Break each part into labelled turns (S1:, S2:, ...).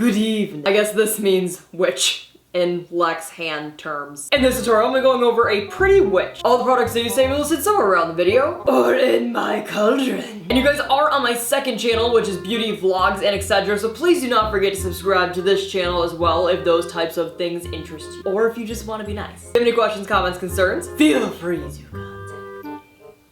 S1: Good evening. I guess this means witch in Lex hand terms. In this tutorial, I'm going over a pretty witch. All the products that you save are listed somewhere around the video or in my cauldron. And you guys are on my second channel, which is beauty vlogs and etc. So please do not forget to subscribe to this channel as well if those types of things interest you. Or if you just want to be nice. If you have any questions, comments, concerns, feel free to contact me.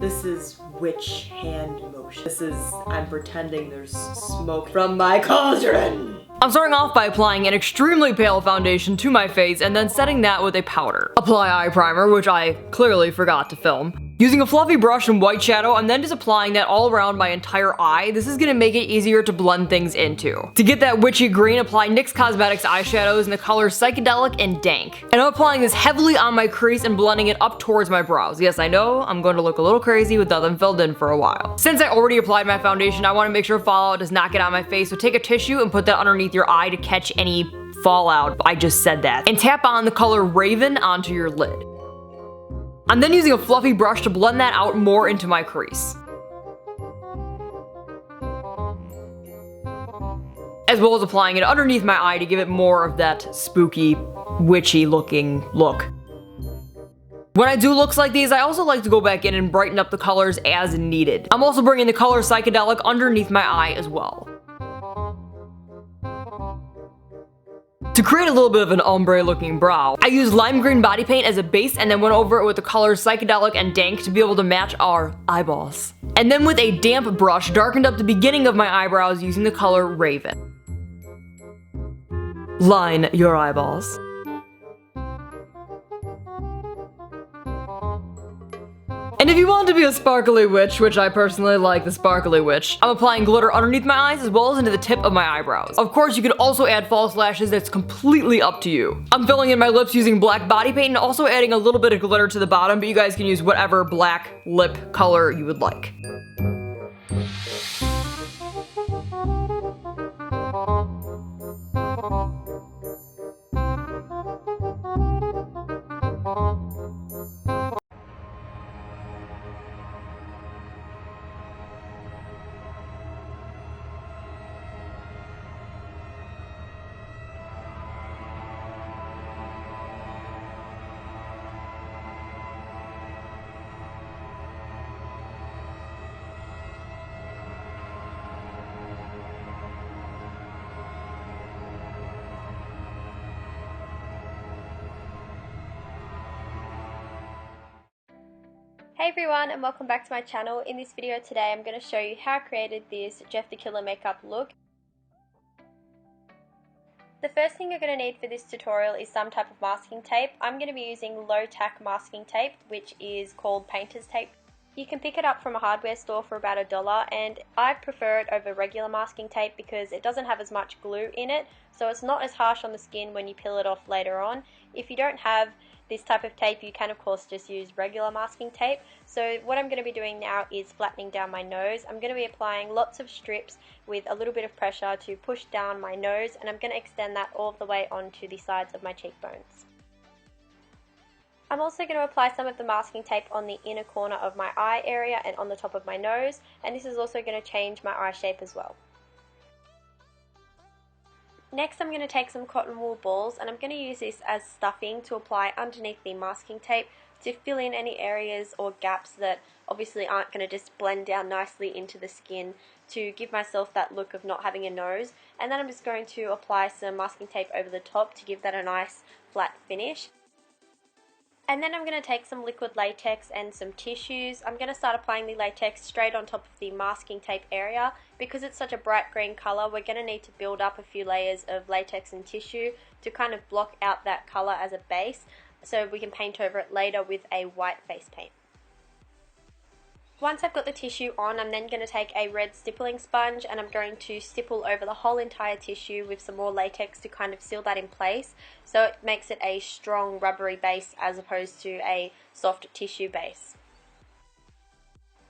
S1: This is witch hand motion. This is, I'm pretending there's smoke from my cauldron. I'm starting off by applying an extremely pale foundation to my face and then setting that with a powder. Apply eye primer, which I clearly forgot to film. Using a fluffy brush and white shadow, I'm then just applying that all around my entire eye. This is gonna make it easier to blend things into. To get that witchy green, apply NYX Cosmetics eyeshadows in the colors Psychedelic and Dank. And I'm applying this heavily on my crease and blending it up towards my brows. Yes, I know, I'm going to look a little crazy with nothing filled in for a while. Since I already applied my foundation, I wanna make sure fallout does not get on my face, so take a tissue and put that underneath your eye to catch any fallout. I just said that. And tap on the color Raven onto your lid. I'm then using a fluffy brush to blend that out more into my crease. As well as applying it underneath my eye to give it more of that spooky, witchy looking look. When I do looks like these, I also like to go back in and brighten up the colors as needed. I'm also bringing the color Psychedelic underneath my eye as well. To create a little bit of an ombre looking brow, I used lime green body paint as a base and then went over it with the colors Psychedelic and Dank to be able to match our eyeballs. And then with a damp brush, darkened up the beginning of my eyebrows using the color Raven. Line your eyeballs. And if you want to be a sparkly witch, which I personally like the sparkly witch, I'm applying glitter underneath my eyes as well as into the tip of my eyebrows. Of course, you could also add false lashes, that's completely up to you. I'm filling in my lips using black body paint and also adding a little bit of glitter to the bottom, but you guys can use whatever black lip color you would like.
S2: Hey everyone, and welcome back to my channel. In this video today I'm going to show you how I created this Jeff the Killer makeup look. The first thing you're going to need for this tutorial is some type of masking tape. I'm going to be using low tack masking tape, which is called painter's tape. You can pick it up from a hardware store for about $1, and I prefer it over regular masking tape because it doesn't have as much glue in it, so it's not as harsh on the skin when you peel it off later on. If you don't have this type of tape, you can of course just use regular masking tape. So what I'm going to be doing now is flattening down my nose. I'm going to be applying lots of strips with a little bit of pressure to push down my nose, and I'm going to extend that all the way onto the sides of my cheekbones. I'm also going to apply some of the masking tape on the inner corner of my eye area and on the top of my nose, and this is also going to change my eye shape as well. Next I'm going to take some cotton wool balls, and I'm going to use this as stuffing to apply underneath the masking tape to fill in any areas or gaps that obviously aren't going to just blend down nicely into the skin, to give myself that look of not having a nose. And then I'm just going to apply some masking tape over the top to give that a nice flat finish. And then I'm going to take some liquid latex and some tissues. I'm going to start applying the latex straight on top of the masking tape area. Because it's such a bright green colour, we're going to need to build up a few layers of latex and tissue to kind of block out that colour as a base, so we can paint over it later with a white face paint. Once I've got the tissue on, I'm then going to take a red stippling sponge and I'm going to stipple over the whole entire tissue with some more latex to kind of seal that in place, so it makes it a strong rubbery base as opposed to a soft tissue base.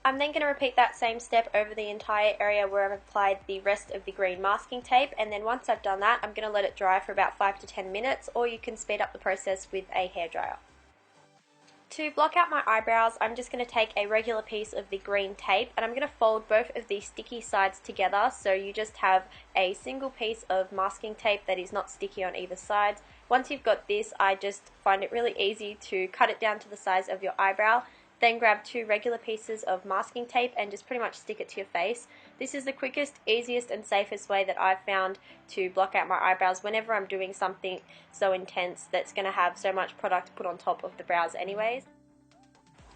S2: I'm then going to repeat that same step over the entire area where I've applied the rest of the green masking tape, and then once I've done that I'm going to let it dry for about 5 to 10 minutes, or you can speed up the process with a hairdryer. To block out my eyebrows, I'm just going to take a regular piece of the green tape and I'm going to fold both of the sticky sides together so you just have a single piece of masking tape that is not sticky on either side. Once you've got this, I just find it really easy to cut it down to the size of your eyebrow, then grab 2 regular pieces of masking tape and just pretty much stick it to your face. This is the quickest, easiest and safest way that I've found to block out my eyebrows whenever I'm doing something so intense that's going to have so much product put on top of the brows anyways.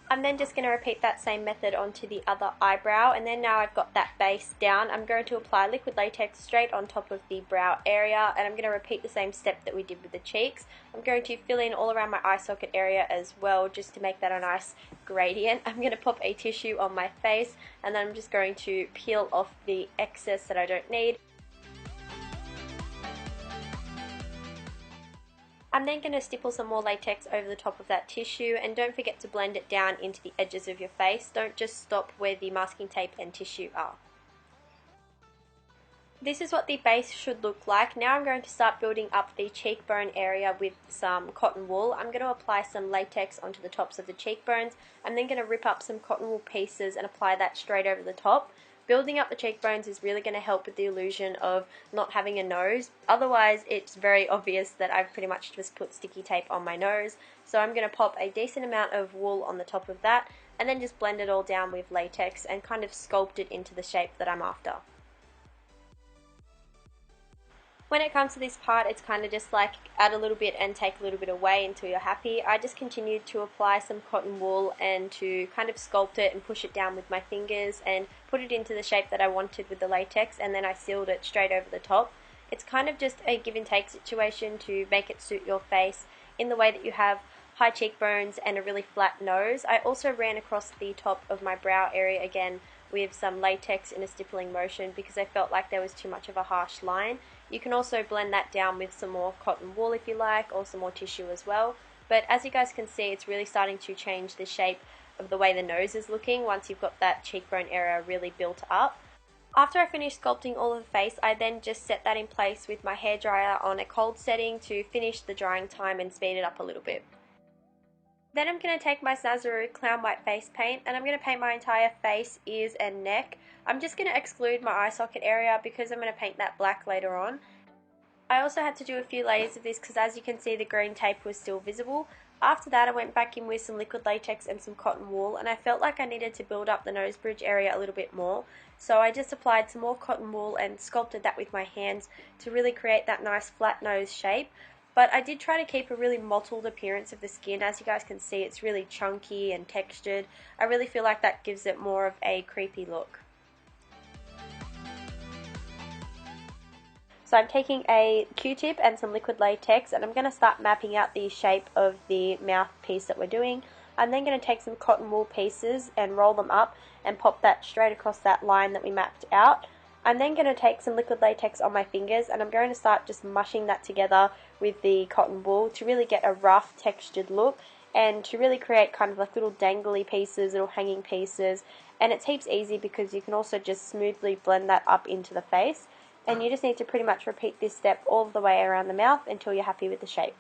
S2: I'm then just going to repeat that same method onto the other eyebrow, and then now I've got that base down, I'm going to apply liquid latex straight on top of the brow area, and I'm going to repeat the same step that we did with the cheeks. I'm going to fill in all around my eye socket area as well, just to make that a nice gradient. I'm going to pop a tissue on my face, and then I'm just going to peel off the excess that I don't need. I'm then going to stipple some more latex over the top of that tissue, and don't forget to blend it down into the edges of your face. Don't just stop where the masking tape and tissue are. This is what the base should look like. Now I'm going to start building up the cheekbone area with some cotton wool. I'm going to apply some latex onto the tops of the cheekbones. I'm then going to rip up some cotton wool pieces and apply that straight over the top. Building up the cheekbones is really going to help with the illusion of not having a nose. Otherwise, it's very obvious that I've pretty much just put sticky tape on my nose. So I'm going to pop a decent amount of wool on the top of that and then just blend it all down with latex and kind of sculpt it into the shape that I'm after. When it comes to this part, it's kind of just like add a little bit and take a little bit away until you're happy. I just continued to apply some cotton wool and to kind of sculpt it and push it down with my fingers and put it into the shape that I wanted with the latex, and then I sealed it straight over the top. It's kind of just a give and take situation to make it suit your face in the way that you have high cheekbones and a really flat nose. I also ran across the top of my brow area again with some latex in a stippling motion because I felt like there was too much of a harsh line. You can also blend that down with some more cotton wool if you like, or some more tissue as well. But as you guys can see, it's really starting to change the shape of the way the nose is looking once you've got that cheekbone area really built up. After I finished sculpting all of the face, I then just set that in place with my hairdryer on a cold setting to finish the drying time and speed it up a little bit. Then I'm going to take my Snazaroo Clown White face paint and I'm going to paint my entire face, ears and neck. I'm just going to exclude my eye socket area because I'm going to paint that black later on. I also had to do a few layers of this because, as you can see, the green tape was still visible. After that, I went back in with some liquid latex and some cotton wool, and I felt like I needed to build up the nose bridge area a little bit more. So I just applied some more cotton wool and sculpted that with my hands to really create that nice flat nose shape. But I did try to keep a really mottled appearance of the skin. As you guys can see, it's really chunky and textured. I really feel like that gives it more of a creepy look. So I'm taking a Q-tip and some liquid latex and I'm going to start mapping out the shape of the mouth piece that we're doing. I'm then going to take some cotton wool pieces and roll them up and pop that straight across that line that we mapped out. I'm then going to take some liquid latex on my fingers and I'm going to start just mushing that together with the cotton wool to really get a rough textured look and to really create kind of like little dangly pieces, little hanging pieces. And it's heaps easy because you can also just smoothly blend that up into the face. And you just need to pretty much repeat this step all the way around the mouth until you're happy with the shape.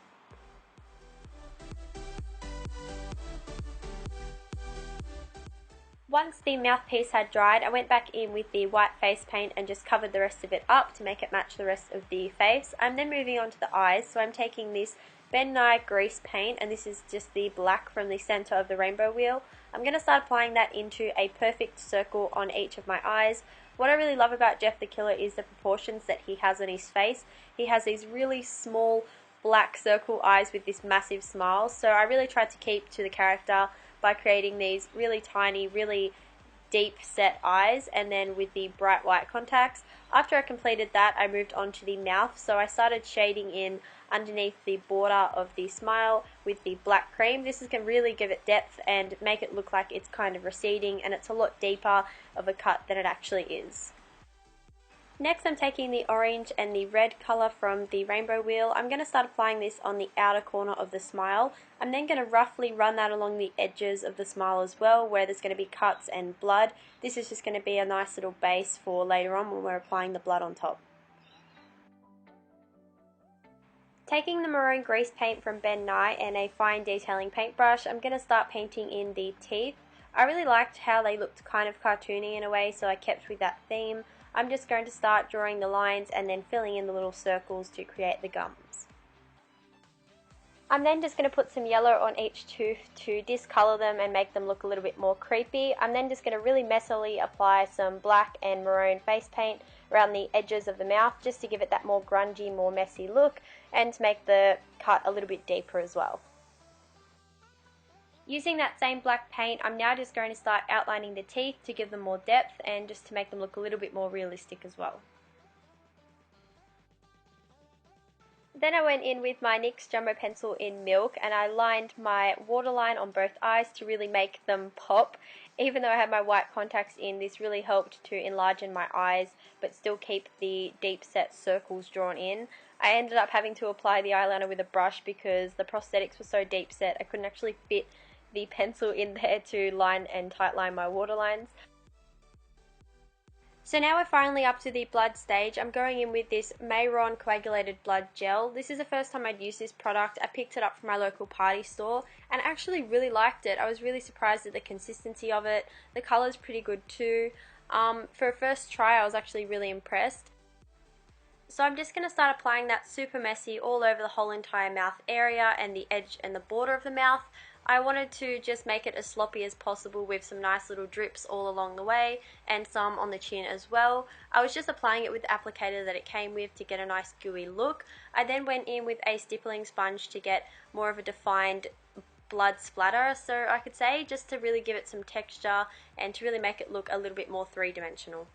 S2: Once the mouthpiece had dried, I went back in with the white face paint and just covered the rest of it up to make it match the rest of the face. I'm then moving on to the eyes, so I'm taking this Ben Nye grease paint, and this is just the black from the center of the rainbow wheel. I'm going to start applying that into a perfect circle on each of my eyes. What I really love about Jeff the Killer is the proportions that he has on his face. He has these really small black circle eyes with this massive smile, so I really tried to keep to the character by creating these really tiny, really deep set eyes, and then with the bright white contacts. After I completed that, I moved on to the mouth, so I started shading in underneath the border of the smile with the black cream. This is going to really give it depth and make it look like it's kind of receding, and it's a lot deeper of a cut than it actually is. Next, I'm taking the orange and the red colour from the rainbow wheel. I'm going to start applying this on the outer corner of the smile. I'm then going to roughly run that along the edges of the smile as well, where there's going to be cuts and blood. This is just going to be a nice little base for later on when we're applying the blood on top. Taking the maroon grease paint from Ben Nye and a fine detailing paintbrush, I'm going to start painting in the teeth. I really liked how they looked kind of cartoony in a way, so I kept with that theme. I'm just going to start drawing the lines and then filling in the little circles to create the gums. I'm then just going to put some yellow on each tooth to discolor them and make them look a little bit more creepy. I'm then just going to really messily apply some black and maroon face paint around the edges of the mouth just to give it that more grungy, more messy look and to make the cut a little bit deeper as well. Using that same black paint, I'm now just going to start outlining the teeth to give them more depth and just to make them look a little bit more realistic as well. Then I went in with my NYX Jumbo Pencil in Milk and I lined my waterline on both eyes to really make them pop. Even though I had my white contacts in, this really helped to enlarge my eyes but still keep the deep set circles drawn in. I ended up having to apply the eyeliner with a brush because the prosthetics were so deep set I couldn't actually fit the pencil in there to line and tightline my waterlines. So now we're finally up to the blood stage. I'm going in with this Mayron Coagulated Blood Gel. This is the first time I'd used this product. I picked it up from my local party store and I actually really liked it. I was really surprised at the consistency of it. The colour's pretty good too. For a first try I was actually really impressed. So I'm just going to start applying that super messy all over the whole entire mouth area and the edge and the border of the mouth. I wanted to just make it as sloppy as possible with some nice little drips all along the way and some on the chin as well. I was just applying it with the applicator that it came with to get a nice gooey look. I then went in with a stippling sponge to get more of a defined blood splatter, so I could say, just to really give it some texture and to really make it look a little bit more three-dimensional.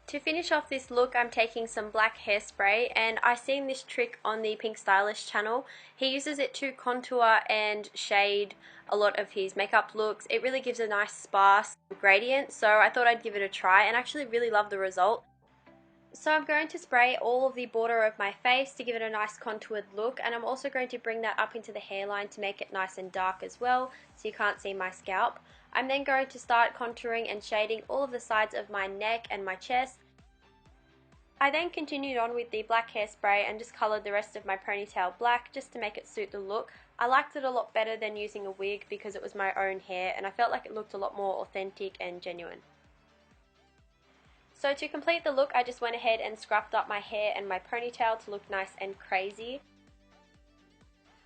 S2: To finish off this look, I'm taking some black hairspray, and I've seen this trick on the Pink Stylish channel. He uses it to contour and shade a lot of his makeup looks. It really gives a nice sparse gradient, so I thought I'd give it a try and actually really love the result. So I'm going to spray all of the border of my face to give it a nice contoured look, and I'm also going to bring that up into the hairline to make it nice and dark as well, so you can't see my scalp. I'm then going to start contouring and shading all of the sides of my neck and my chest. I then continued on with the black hairspray and just coloured the rest of my ponytail black just to make it suit the look. I liked it a lot better than using a wig because it was my own hair and I felt like it looked a lot more authentic and genuine. So to complete the look, I just went ahead and scruffed up my hair and my ponytail to look nice and crazy.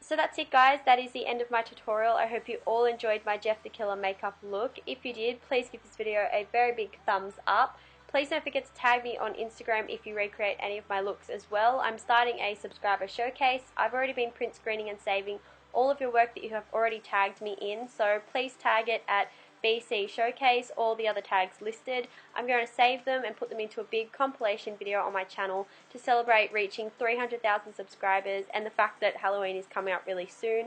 S2: So that's it guys, that is the end of my tutorial. I hope you all enjoyed my Jeff the Killer makeup look. If you did, please give this video a very big thumbs up. Please don't forget to tag me on Instagram if you recreate any of my looks as well. I'm starting a subscriber showcase. I've already been print screening and saving all of your work that you have already tagged me in, so please tag it at BC Showcase, all the other tags listed. I'm going to save them and put them into a big compilation video on my channel to celebrate reaching 300,000 subscribers and the fact that Halloween is coming up really soon.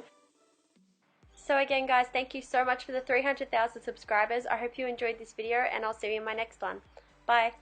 S2: So again guys, thank you so much for the 300,000 subscribers. I hope you enjoyed this video and I'll see you in my next one. Bye.